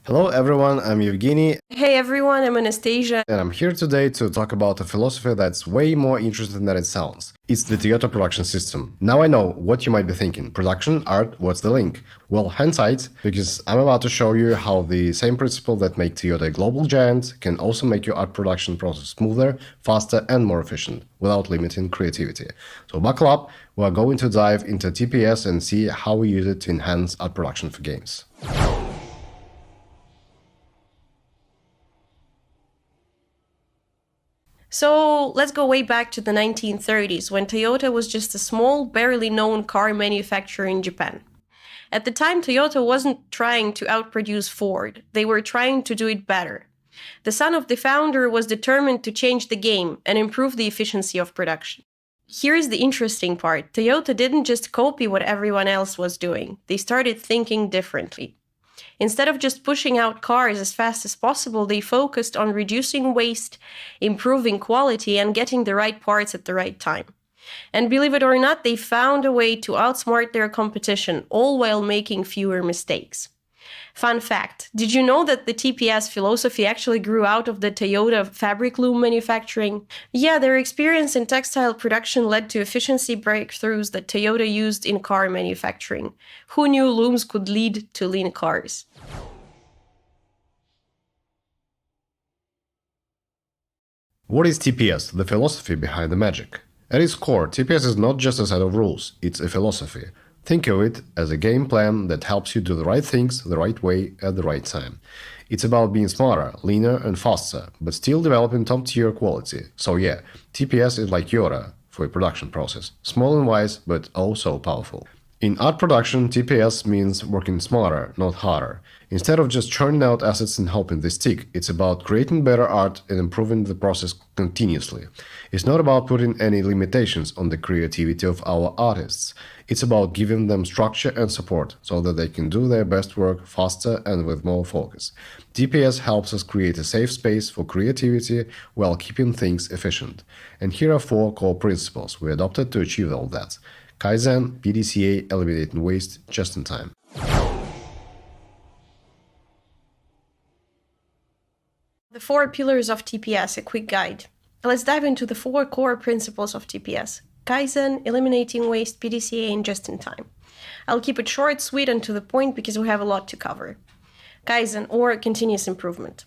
Hello everyone, I'm Evgeny, Hey everyone, I'm Anastasia. and I'm here today to talk about a philosophy that's way more interesting than it sounds. It's the Toyota production system. Now I know what you might be thinking. Production, art, what's the link? Well, hindsight, because I'm about to show you how the same principle that make Toyota a global giant can also make your art production process smoother, faster, and more efficient, without limiting creativity. So buckle up, we're going to dive into TPS and see how we use it to enhance art production for games. So let's go way back to the 1930s when Toyota was just a small, barely known car manufacturer in Japan. At the time, Toyota wasn't trying to outproduce Ford, they were trying to do it better. The son of the founder was determined to change the game and improve the efficiency of production. Here's the interesting part. Toyota didn't just copy what everyone else was doing, they started thinking differently. Instead of just pushing out cars as fast as possible, they focused on reducing waste, improving quality, and getting the right parts at the right time. And believe it or not, they found a way to outsmart their competition, all while making fewer mistakes. Fun fact, did you know that the TPS philosophy actually grew out of the Toyota fabric loom manufacturing? Yeah, their experience in textile production led to efficiency breakthroughs that Toyota used in car manufacturing. Who knew looms could lead to lean cars? What is TPS, the philosophy behind the magic? At its core, TPS is not just a set of rules, it's a philosophy. Think of it as a game plan that helps you do the right things the right way at the right time. It's about being smarter, leaner, and faster, but still developing top-tier quality. So yeah, TPS is like Yoda for a production process. Small and wise, but also powerful. In art production, TPS means working smarter, not harder. Instead of just churning out assets and hoping they stick, it's about creating better art and improving the process continuously. It's not about putting any limitations on the creativity of our artists. It's about giving them structure and support so that they can do their best work faster and with more focus. TPS helps us create a safe space for creativity while keeping things efficient. And here are 4 core principles we adopted to achieve all that. Kaizen, PDCA, eliminating waste just in time. The 4 pillars of TPS, a quick guide. Let's dive into the 4 core principles of TPS. Kaizen, eliminating waste, PDCA, and just in time. I'll keep it short, sweet, and to the point because we have a lot to cover. Kaizen, or continuous improvement.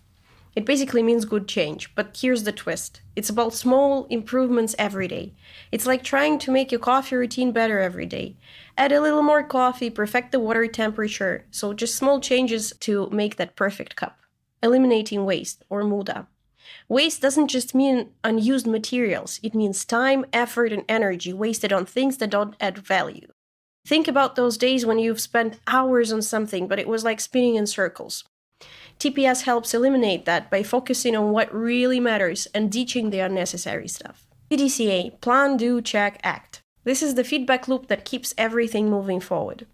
It basically means good change, but here's the twist. It's about small improvements every day. It's like trying to make your coffee routine better every day. Add a little more coffee, perfect the water temperature, so just small changes to make that perfect cup. Eliminating waste, or muda. Waste doesn't just mean unused materials, it means time, effort, and energy wasted on things that don't add value. Think about those days when you've spent hours on something, but it was like spinning in circles. TPS helps eliminate that by focusing on what really matters and ditching the unnecessary stuff. PDCA, plan, do, check, act. This is the feedback loop that keeps everything moving forward.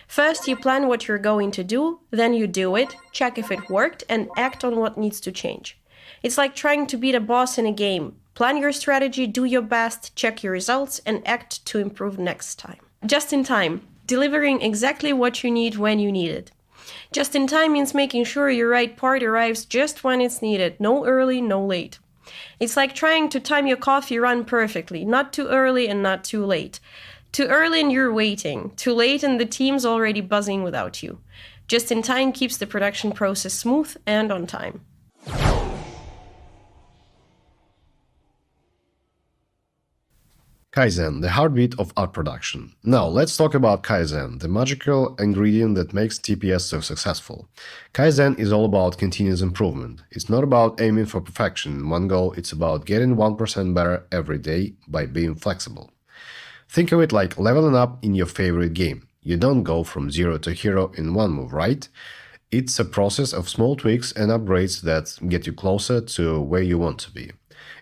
First, you plan what you're going to do, then you do it, check if it worked, and act on what needs to change. It's like trying to beat a boss in a game. Plan your strategy, do your best, check your results, and act to improve next time. Just in time, delivering exactly what you need when you need it. Just in time means making sure your right part arrives just when it's needed, no early, no late. It's like trying to time your coffee run perfectly, not too early and not too late. Too early and you're waiting, too late and the team's already buzzing without you. Just in time keeps the production process smooth and on time. Kaizen, the heartbeat of art production. Now, let's talk about Kaizen, the magical ingredient that makes TPS so successful. Kaizen is all about continuous improvement. It's not about aiming for perfection in one go, it's about getting 1% better every day by being flexible. Think of it like leveling up in your favorite game. You don't go from zero to hero in one move, right? It's a process of small tweaks and upgrades that get you closer to where you want to be.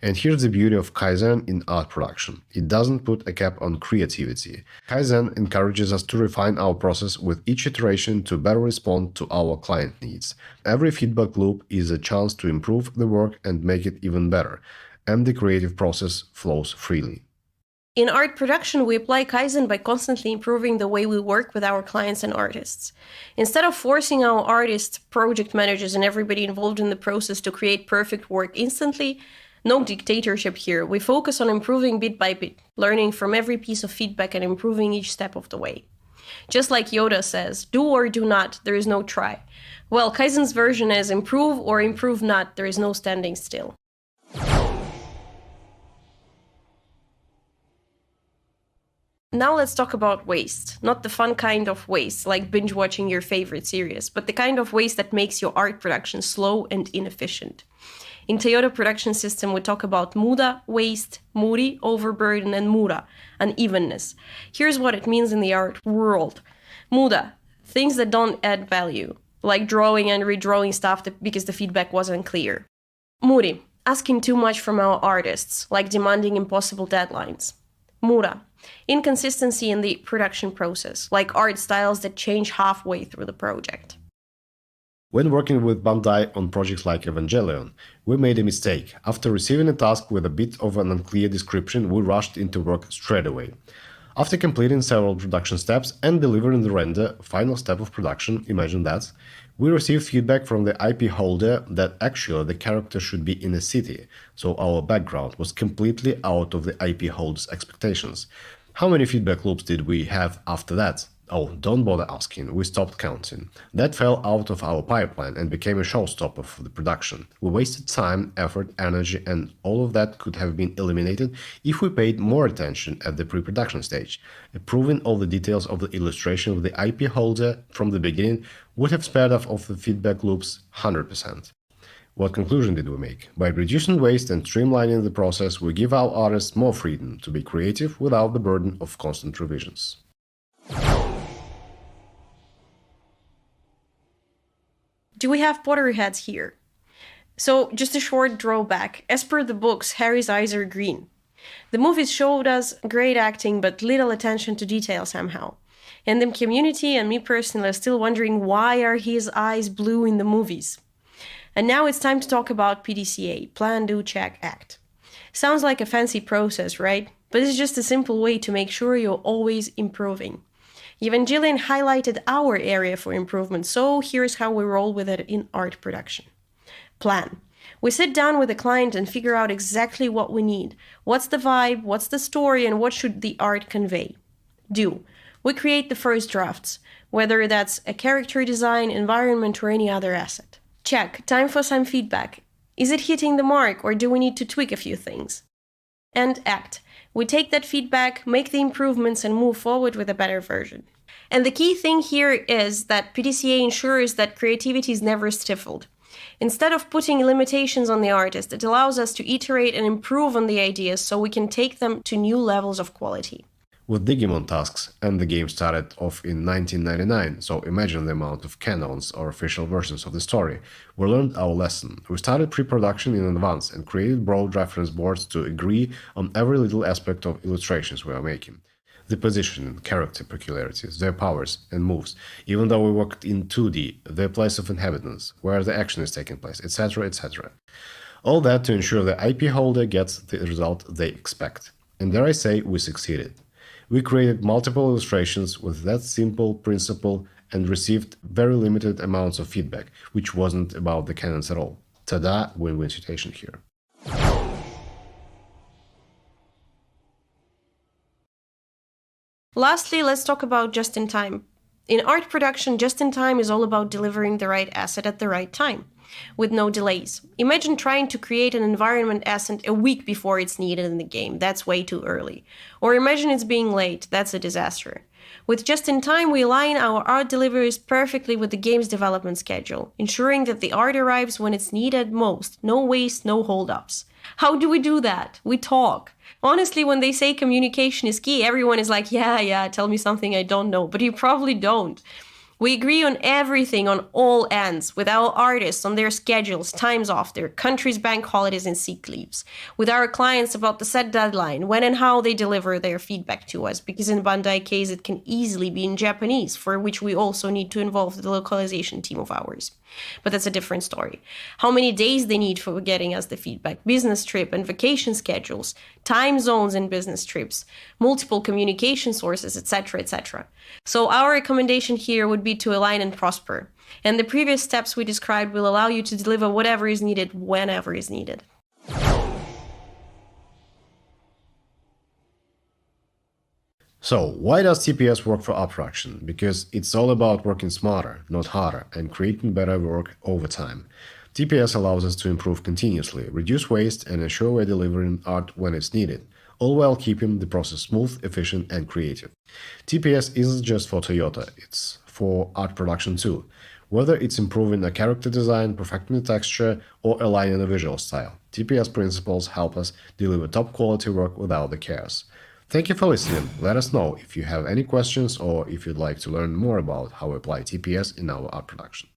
And here's the beauty of Kaizen in art production. It doesn't put a cap on creativity. Kaizen encourages us to refine our process with each iteration to better respond to our client needs. Every feedback loop is a chance to improve the work and make it even better, and the creative process flows freely. In art production, we apply Kaizen by constantly improving the way we work with our clients and artists. Instead of forcing our artists, project managers, and everybody involved in the process to create perfect work instantly, no dictatorship here. We focus on improving bit by bit, learning from every piece of feedback and improving each step of the way. Just like Yoda says, do or do not, there is no try. Well, Kaizen's version is improve or improve not, there is no standing still. Now let's talk about waste. Not the fun kind of waste, like binge watching your favorite series, but the kind of waste that makes your art production slow and inefficient. In Toyota production system, we talk about muda, waste, muri, overburden, and mura, unevenness. Here's what it means in the art world. Muda, things that don't add value, like drawing and redrawing stuff because the feedback wasn't clear. Muri, asking too much from our artists, like demanding impossible deadlines. Mura, inconsistency in the production process, like art styles that change halfway through the project. When working with Bandai on projects like Evangelion, we made a mistake. After receiving a task with a bit of an unclear description, we rushed into work straight away. After completing several production steps and delivering the render, final step of production, imagine that, we received feedback from the IP holder that actually the character should be in a city, so our background was completely out of the IP holder's expectations. How many feedback loops did we have after that? Oh, don't bother asking, we stopped counting. That fell out of our pipeline and became a showstopper for the production. We wasted time, effort, energy, and all of that could have been eliminated if we paid more attention at the pre-production stage. Approving all the details of the illustration with the IP holder from the beginning would have sped off the feedback loops 100%. What conclusion did we make? By reducing waste and streamlining the process, we give our artists more freedom to be creative without the burden of constant revisions. Do we have pottery heads here? So, just a short drawback. As per the books, Harry's eyes are green. The movies showed us great acting but little attention to detail somehow. And the community and me personally are still wondering why are his eyes blue in the movies. And now it's time to talk about PDCA, Plan, Do, Check, Act. Sounds like a fancy process, right? But it's just a simple way to make sure you're always improving. Evangelion highlighted our area for improvement, so here's how we roll with it in art production. Plan. We sit down with the client and figure out exactly what we need. What's the vibe, what's the story, and what should the art convey? Do. We create the first drafts, whether that's a character design, environment, or any other asset. Check. Time for some feedback. Is it hitting the mark, or do we need to tweak a few things? And act. We take that feedback, make the improvements, and move forward with a better version. And the key thing here is that PDCA ensures that creativity is never stifled. Instead of putting limitations on the artist, it allows us to iterate and improve on the ideas so we can take them to new levels of quality. With Digimon tasks, and the game started off in 1999, so imagine the amount of canons or official versions of the story, we learned our lesson. We started pre-production in advance and created broad reference boards to agree on every little aspect of illustrations we are making. The position, character peculiarities, their powers and moves, even though we worked in 2D, their place of inhabitants, where the action is taking place, etc., etc. All that to ensure the IP holder gets the result they expect. And dare I say, we succeeded. We created multiple illustrations with that simple principle and received very limited amounts of feedback, which wasn't about the canons at all. Ta-da, win-win situation here. Lastly, let's talk about just-in-time. In art production, just-in-time is all about delivering the right asset at the right time, with no delays. Imagine trying to create an environment asset a week before it's needed in the game. That's way too early. Or imagine it's being late. That's a disaster. With just-in-time, we align our art deliveries perfectly with the game's development schedule, ensuring that the art arrives when it's needed most. No waste, no holdups. How do we do that? We talk. Honestly, when they say communication is key, everyone is like, yeah, tell me something I don't know, but you probably don't. We agree on everything on all ends, with our artists on their schedules, times off, their country's bank holidays and sick leaves, with our clients about the set deadline, when and how they deliver their feedback to us, because in Bandai case it can easily be in Japanese, for which we also need to involve the localization team of ours. But that's a different story. How many days they need for getting us the feedback, business trip and vacation schedules, time zones in business trips, multiple communication sources, etc., etc. So our recommendation here would be to align and prosper. And the previous steps we described will allow you to deliver whatever is needed whenever is needed. So, why does TPS work for art production? Because it's all about working smarter, not harder, and creating better work over time. TPS allows us to improve continuously, reduce waste, and ensure we're delivering art when it's needed, all while keeping the process smooth, efficient, and creative. TPS isn't just for Toyota, it's for art production too. Whether it's improving a character design, perfecting the texture, or aligning a visual style, TPS principles help us deliver top quality work without the chaos. Thank you for listening. Let us know if you have any questions or if you'd like to learn more about how we apply TPS in our art production.